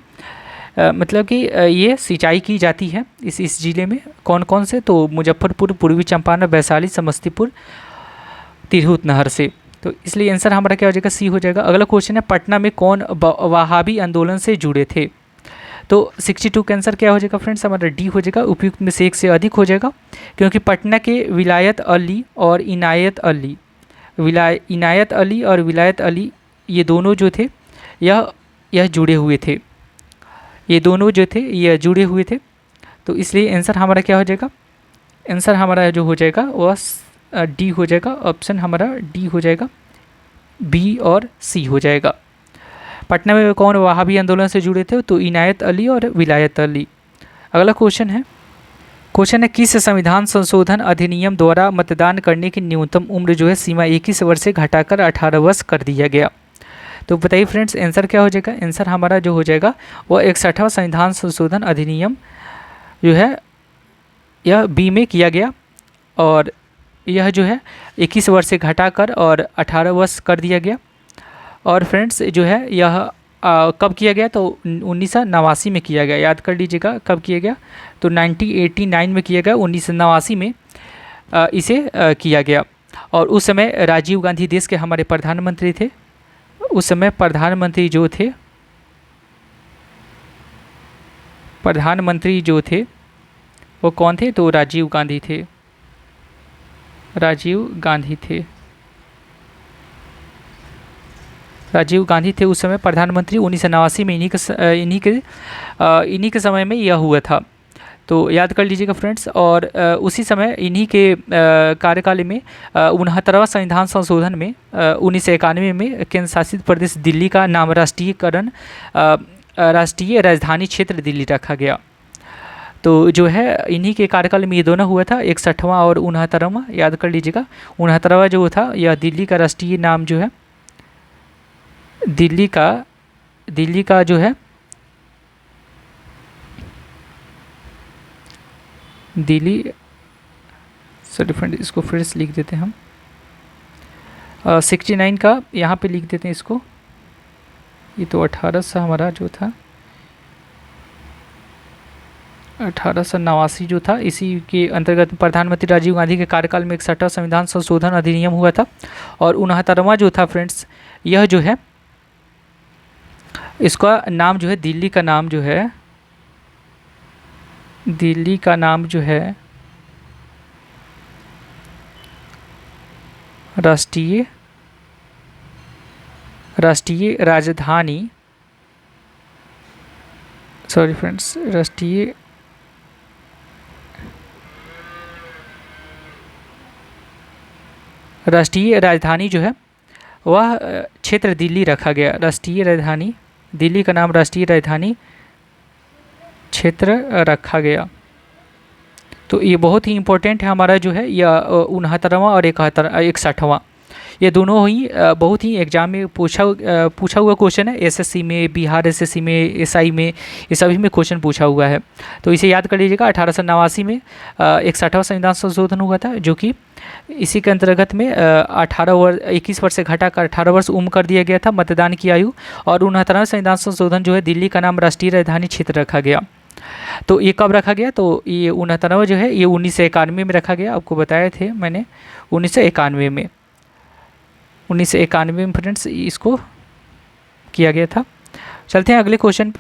मतलब कि ये सिंचाई की जाती है इस ज़िले में। कौन कौन से, तो मुजफ्फरपुर, पूर्वी चंपारण, वैशाली, समस्तीपुर, तिरहुत नहर से। तो इसलिए आंसर हमारा क्या हो जाएगा, सी हो जाएगा। अगला क्वेश्चन है, पटना में कौन वहाबी आंदोलन से जुड़े थे। तो 62 का आंसर क्या हो जाएगा फ्रेंड्स, हमारा डी हो जाएगा। उपयुक्त में से एक से अधिक हो जाएगा, क्योंकि पटना के विलायत अली और इनायत अली ये दोनों जो थे यह जुड़े हुए थे, ये जुड़े हुए थे। तो इसलिए आंसर हमारा क्या हो जाएगा, आंसर हमारा जो हो जाएगा वह डी हो जाएगा। ऑप्शन हमारा डी हो जाएगा, बी और सी हो जाएगा। पटना में कौन वहाबी आंदोलन से जुड़े थे, तो इनायत अली और विलायत अली। अगला क्वेश्चन है किस संविधान संशोधन अधिनियम द्वारा मतदान करने की न्यूनतम उम्र जो है सीमा 21 वर्ष से घटाकर 18 वर्ष कर दिया गया। तो बताइए फ्रेंड्स, आंसर क्या हो जाएगा। आंसर हमारा जो हो जाएगा वह 61वां संविधान संशोधन अधिनियम जो है यह बी में किया गया, और यह जो है 21 वर्ष से घटाकर और 18 वर्ष कर दिया गया। और फ्रेंड्स जो है यह कब किया गया, तो 1989 में किया गया। याद कर लीजिएगा कब किया गया, तो 1989 में किया गया, 1989 में इसे किया गया। और उस समय राजीव गांधी देश के हमारे प्रधानमंत्री थे। उस समय प्रधानमंत्री जो थे वो कौन थे, तो राजीव गांधी थे। राजीव गांधी थे उस समय प्रधानमंत्री। 1989 में इन्हीं के समय में यह हुआ था। तो याद कर लीजिएगा फ्रेंड्स। और उसी समय इन्हीं के कार्यकाल में 69वां संविधान संशोधन में 1991 में केंद्र शासित प्रदेश दिल्ली का नाम राष्ट्रीय राजधानी क्षेत्र दिल्ली रखा गया। तो जो है इन्हीं के कार्यकाल में ये दोनों हुआ था, 61वां और 69वां। याद कर लीजिएगा, 69वां जो था यह दिल्ली का राष्ट्रीय नाम जो है दिल्ली का जो है सॉरी फ्रेंड, इसको फिर से लिख देते हैं हम। 69 का यहाँ पे लिख देते हैं इसको। ये तो 1800 हमारा जो था 1889 जो था, इसी के अंतर्गत प्रधानमंत्री राजीव गांधी के कार्यकाल में 61वां संविधान संशोधन अधिनियम हुआ था। और 69वां जो था फ्रेंड्स, यह जो है इसका नाम जो है दिल्ली का नाम जो है राष्ट्रीय राजधानी, सॉरी फ्रेंड्स, राष्ट्रीय राजधानी जो है वह क्षेत्र दिल्ली रखा गया। राष्ट्रीय राजधानी दिल्ली का नाम राष्ट्रीय राजधानी क्षेत्र रखा गया। तो ये बहुत ही इम्पोर्टेंट है हमारा जो है यह 69वां और 61वां, ये दोनों ही बहुत ही एग्जाम में पूछा हुआ क्वेश्चन है। एसएससी में, बिहार एसएससी में, एसआई में, ये सभी में क्वेश्चन पूछा हुआ है। तो इसे याद कर लीजिएगा। 1889 में 61वां संविधान संशोधन हुआ था, जो कि इसी के अंतर्गत में 21 वर्ष से घटाकर 18 वर्ष उम्र कर दिया गया था मतदान की आयु। और 69वां संविधान संशोधन जो है, दिल्ली का नाम राष्ट्रीय राजधानी क्षेत्र रखा गया। तो ये कब रखा गया? तो ये 69वां जो है ये 1991 में रखा गया। आपको बताए थे मैंने 1991 में, 1991 में फ्रेंड्स इसको किया गया था। चलते हैं अगले क्वेश्चन।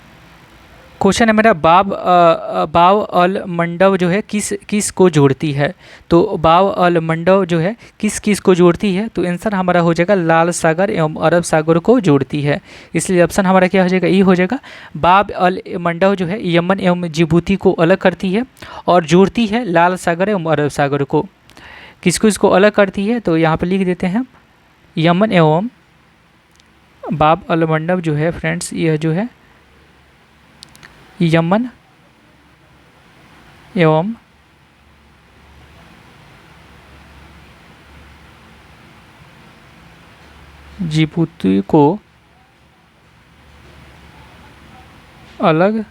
क्वेश्चन है मेरा, बाव अल मंडव जो है किस को जोड़ती है? तो बाव अल मंडव जो है किस को जोड़ती है? तो आंसर हमारा हो जाएगा लाल सागर एवं अरब सागर को जोड़ती है। इसलिए ऑप्शन हमारा क्या हो जाएगा? ई हो जाएगा। बाब अल मंडव जो है यमन एवं जिबूती को अलग करती है और जोड़ती है लाल सागर एवं अरब सागर को। किसको इसको अलग करती है? तो यहाँ पर लिख देते हैं यमन एवं बाब अल मंडव जो है फ्रेंड्स, यह जो है यमन एवं जिबूती को अलग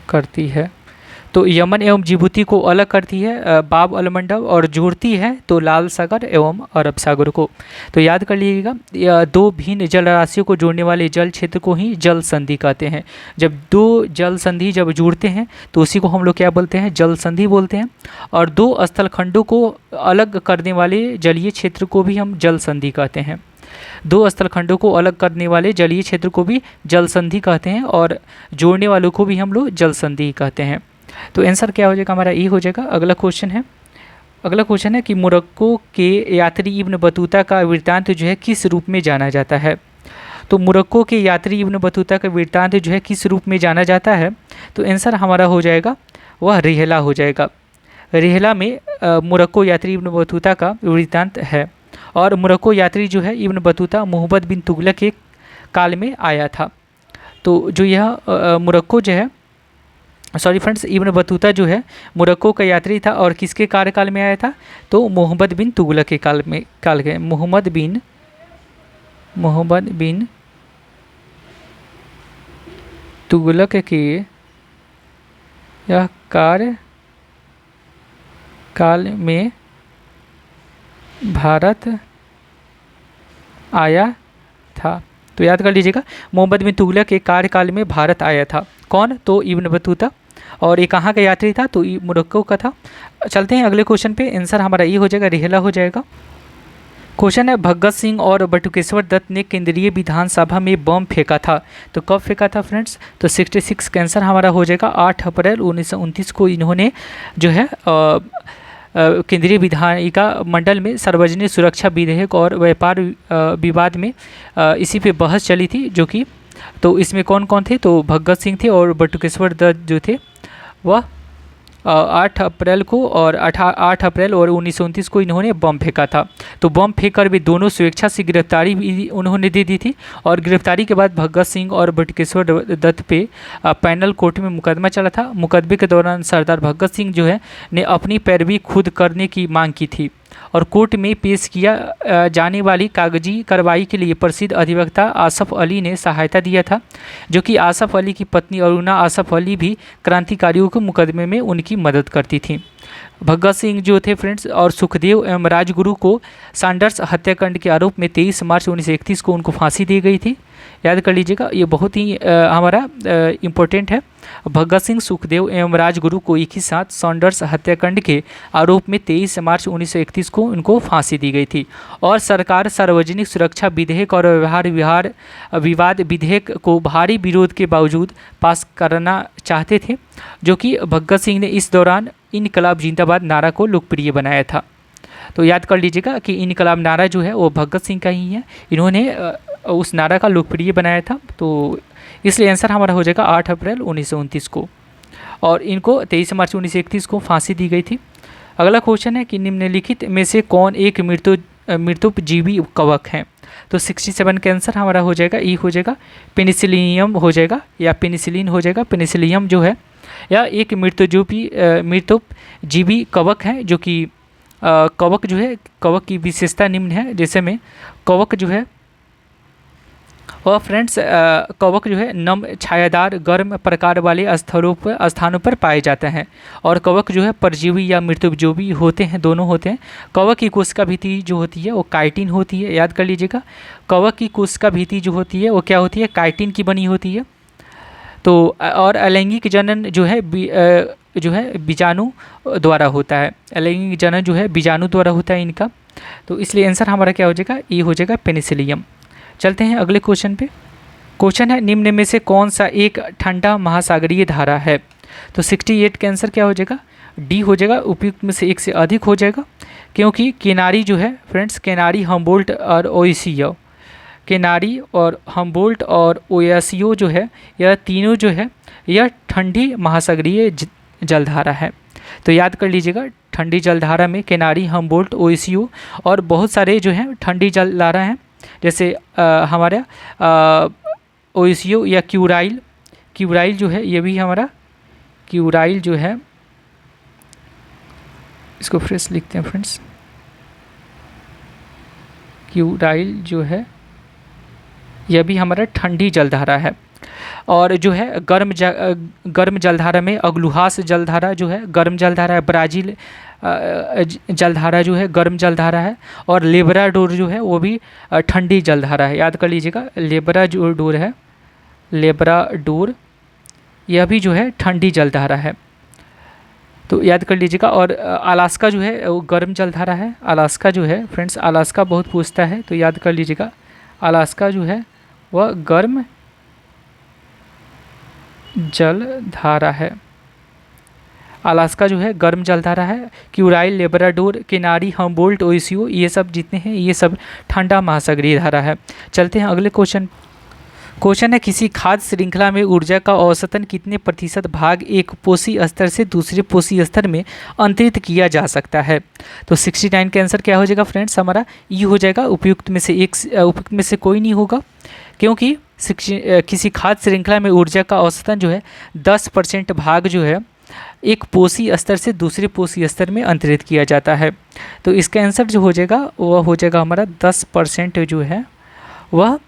करती है। तो यमन एवं जिबूती को अलग करती है बाब अल मंडव, और जोड़ती है तो लाल सागर एवं अरब सागर को। तो याद कर लीजिएगा, दो भिन्न जल राशियों को जोड़ने वाले जल क्षेत्र को ही जल संधि कहते हैं। जब दो जल संधि जब जुड़ते हैं तो उसी को हम लोग क्या बोलते हैं? जल संधि बोलते हैं। और दो स्थल खंडों को अलग करने वाले जलीय क्षेत्र को भी हम जल संधि कहते हैं। दो स्थल खंडों को अलग करने वाले जलीय क्षेत्र को भी जल संधि कहते हैं, और जोड़ने वालों को भी हम लोग जल संधि कहते हैं। तो आंसर क्या हो जाएगा? हमारा ई हो जाएगा। अगला क्वेश्चन है कि मोरक्को के यात्री इब्न बतूता का वृत्तांत जो है किस रूप में जाना जाता है? तो मोरक्को के यात्री इब्न बतूता का वृत्तांत जो है किस रूप में जाना जाता है? तो आंसर हमारा हो जाएगा वह रिहला हो जाएगा। रिहला में मोरक्को यात्री इब्न बतूता का वृत्तांत है। और मोरक्को यात्री जो है इब्न बतूता मोहम्मद बिन तुगलक के काल में आया था। तो जो यह मोरक्को जो है, सॉरी फ्रेंड्स, इब्न बतूता जो है मोरक्को का यात्री था और किसके कार्यकाल में आया था? तो मोहम्मद बिन तुगलक के काल के मोहम्मद बिन तुगलक के यह कार्यकाल में भारत आया था। तो याद कर लीजिएगा, मोहम्मद बिन तुगलक के कार्यकाल में भारत आया था। कौन? तो इब्न बतूता। और ये कहाँ का यात्री था? तो मोरक्को का था। चलते हैं अगले क्वेश्चन पे। आंसर हमारा ये हो जाएगा, रिहला हो जाएगा। क्वेश्चन है, भगत सिंह और बटुकेश्वर दत्त ने केंद्रीय विधानसभा में बम फेंका था। तो कब फेंका था फ्रेंड्स? तो 66 का आंसर हमारा हो जाएगा 8 अप्रैल 1929 को इन्होंने जो है केंद्रीय विधायिका मंडल में सार्वजनिक सुरक्षा विधेयक और व्यापार विवाद में इसी पे बहस चली थी, जो कि तो इसमें कौन कौन थे? तो भगत सिंह थे और बटुकेश्वर दत्त जो थे वह 8 अप्रैल और 1929 को इन्होंने बम फेंका था। तो बम फेंक कर भी दोनों स्वेच्छा से गिरफ्तारी भी उन्होंने दे दी थी। और गिरफ्तारी के बाद भगत सिंह और बटुकेश्वर दत्त पे पैनल कोर्ट में मुकदमा चला था। मुकदमे के दौरान सरदार भगत सिंह जो है ने अपनी पैरवी खुद करने की मांग की थी और कोर्ट में पेश किया जाने वाली कागजी कार्रवाई के लिए प्रसिद्ध अधिवक्ता आसफ अली ने सहायता दिया था, जो कि आसफ अली की पत्नी अरुणा आसफ अली भी क्रांतिकारियों के मुकदमे में उनकी मदद करती थी। भगत सिंह जो थे फ्रेंड्स और सुखदेव एवं राजगुरु को सैंडर्स हत्याकांड के आरोप में 23 मार्च 1931 को उनको फांसी दी गई थी। याद कर लीजिएगा, ये बहुत ही हमारा इम्पोर्टेंट है। भगत सिंह, सुखदेव एवं राजगुरु को एक ही साथ सैंडर्स हत्याकांड के आरोप में 23 मार्च 1931 को उनको फांसी दी गई थी। और सरकार सार्वजनिक सुरक्षा विधेयक और व्यवहार विवाद विधेयक को भारी विरोध के बावजूद पास करना चाहते थे, जो कि भगत सिंह ने इस दौरान इनकलाब जिंदाबाद नारा को लोकप्रिय बनाया था। तो याद कर लीजिएगा कि इनकलाब नारा जो है वो भगत सिंह का ही है, इन्होंने उस नारा का लोकप्रिय बनाया था। तो इसलिए आंसर हमारा हो जाएगा 8 अप्रैल 1929 को, और इनको 23 मार्च 1931 को फांसी दी गई थी। अगला क्वेश्चन है कि निम्नलिखित में से कौन एक मृतोपजीवी कवक है? तो 67 का आंसर हमारा हो जाएगा ई हो जाएगा, पेनिसिलियम हो जाएगा या पेनिसिलिन हो जाएगा। पेनिसिलियम जो है या एक मृतोपजीवी कवक है, जो कि कवक जो है, कवक की विशेषता निम्न है, जैसे में कवक जो है और फ्रेंड्स कवक जो है नम छायादार गर्म प्रकार वाले स्थानों पर पाए जाते हैं। और कवक जो है परजीवी या मृत्युजोवी होते हैं, दोनों होते हैं। कवक की कोशिका भित्ति जो होती है वो काइटिन होती है, याद कर लीजिएगा। कवक की कोशिका भित्ति जो होती है वो क्या होती है, काइटिन की बनी होती है। तो और अलैंगिक जनन जो है बीजाणु द्वारा होता है। अलैंगिक जनन जो है बीजाणु द्वारा होता है इनका। तो इसलिए आंसर हमारा क्या हो जाएगा, ये हो जाएगा पेनिसिलियम। चलते हैं अगले क्वेश्चन पे। क्वेश्चन है निम्न में से कौन सा एक ठंडा महासागरीय धारा है। तो 68 का आंसर क्या हो जाएगा, डी हो जाएगा। उपयुक्त में से एक से अधिक हो जाएगा, क्योंकि केनारी जो है फ्रेंड्स, केनारी, हम्बोल्ट और ओएसियो, केनारी और हम्बोल्ट और ओएसियो जो है यह तीनों जो है यह ठंडी महासागरीय जलधारा है। तो याद कर लीजिएगा, ठंडी जलधारा में केनारी, हम्बोल्ट, ओएसियो और बहुत सारे जो हैं ठंडी जलधारा हैं, जैसे हमारा ओएसियो या क्यूराइल, क्यूराइल जो है ये भी हमारा, क्यूराइल जो है, इसको फ्रेश लिखते हैं फ्रेंड्स, क्यूराइल जो है यह भी हमारा ठंडी जलधारा है। और जो है गर्म जलधारा में अग्लुहास जलधारा जो है गर्म जलधारा है, ब्राज़ील जलधारा जो है गर्म जलधारा है। और लेब्राडोर जो है वो भी ठंडी जलधारा है, याद कर लीजिएगा। लेब्राडोर है, लेब्राडोर यह भी जो है ठंडी जलधारा है, तो याद कर लीजिएगा। और अलास्का जो है वो गर्म जलधारा है। अलास्का जो है फ्रेंड्स, अलास्का बहुत पूछता है, तो याद कर लीजिएगा अलास्का जो है वह गर्म जलधारा है। अलास्का जो है गर्म जलधारा है। क्यूराइल, लेब्राडोर, केनारी, हम्बोल्ट, ओएसियो ये सब जितने हैं ये सब ठंडा महासागरीय धारा है। चलते हैं अगले क्वेश्चन। क्वेश्चन है किसी खाद्य श्रृंखला में ऊर्जा का औसतन कितने प्रतिशत भाग एक पोषी स्तर से दूसरे पोषी स्तर में अंतरित किया जा सकता है। तो 69 का आंसर क्या हो जाएगा फ्रेंड्स, हमारा ई हो जाएगा। उपयुक्त में से कोई नहीं होगा, क्योंकि किसी खाद्य श्रृंखला में ऊर्जा का औसतन जो है 10% भाग जो है एक पोषी स्तर से दूसरे पोषी स्तर में अंतरित किया जाता है। तो इसका आंसर जो हो जाएगा वह हो जाएगा हमारा 10% जो है वह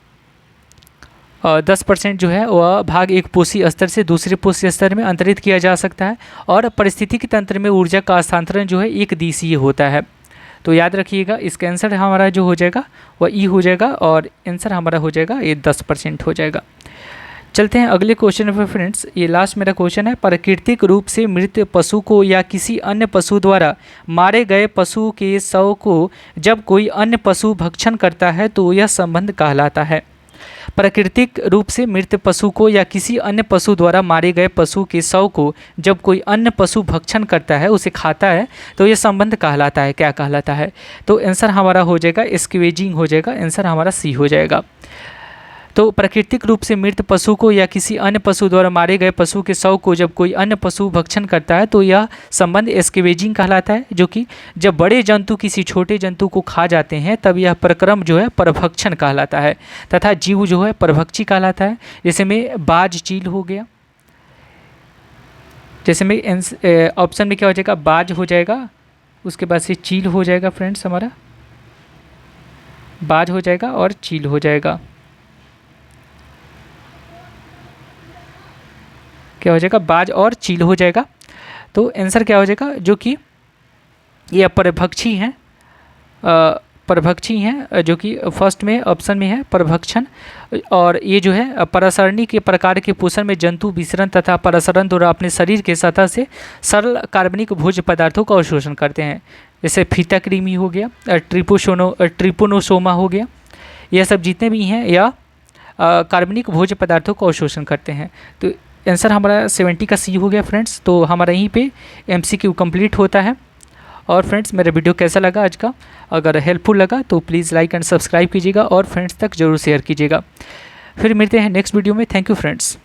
10% जो है वह भाग एक पोषी स्तर से दूसरे पोषी स्तर में अंतरित किया जा सकता है। और पारिस्थितिकी तंत्र में ऊर्जा का हस्तांतरण जो है एक दिशीय होता है। तो याद रखिएगा, इसका आंसर हमारा जो हो जाएगा वह ई हो जाएगा और आंसर हमारा हो जाएगा ये 10% हो जाएगा। चलते हैं अगले क्वेश्चन पर फ्रेंड्स। ये लास्ट मेरा क्वेश्चन है, प्राकृतिक रूप से मृत पशु को या किसी अन्य पशु द्वारा मारे गए पशु के शव को जब कोई अन्य पशु भक्षण करता है तो यह संबंध कहलाता है। प्राकृतिक रूप से मृत पशु को या किसी अन्य पशु द्वारा मारे गए पशु के शव को जब कोई अन्य पशु भक्षण करता है, उसे खाता है, तो यह संबंध कहलाता है। क्या कहलाता है? तो आंसर हमारा हो जाएगा स्क्वेजिंग हो जाएगा। आंसर हमारा सी हो जाएगा। तो प्राकृतिक रूप से मृत पशु को या किसी अन्य पशु द्वारा मारे गए पशु के शव को जब कोई अन्य पशु भक्षण करता है तो यह संबंध स्क्वेजिंग कहलाता है, जो कि जब बड़े जंतु किसी छोटे जंतु को खा जाते हैं तब यह प्रक्रम जो है परभक्षण कहलाता है, तथा जीव जो है परभक्षी कहलाता है। जैसे में बाज, चील हो गया। जैसे में ऑप्शन में क्या हो जाएगा, बाज हो जाएगा, उसके बाद से चील हो जाएगा फ्रेंड्स, हमारा बाज हो जाएगा और चील हो जाएगा। क्या हो जाएगा, बाज और चील हो जाएगा। तो आंसर क्या हो जाएगा, जो कि ये परभक्षी हैं, परभक्षी हैं, जो कि फर्स्ट में ऑप्शन में है परभक्षण। और ये जो है परासरणी के प्रकार के पोषण में जंतु विसरण तथा परासरण द्वारा अपने शरीर के सतह से सरल कार्बनिक भोज्य पदार्थों का अवशोषण करते हैं। जैसे फीता कृमि हो गया, ट्रिपोनोसोमा हो गया, यह सब जितने भी हैं या कार्बनिक भोज्य पदार्थों का अवशोषण करते हैं। तो आंसर हमारा 70 का सी हो गया फ्रेंड्स। तो हमारा यहीं पे MCQ कंप्लीट होता है। और फ्रेंड्स मेरा वीडियो कैसा लगा आज का, अगर हेल्पफुल लगा तो प्लीज़ लाइक एंड सब्सक्राइब कीजिएगा और फ्रेंड्स तक जरूर शेयर कीजिएगा। फिर मिलते हैं नेक्स्ट वीडियो में। Thank you friends.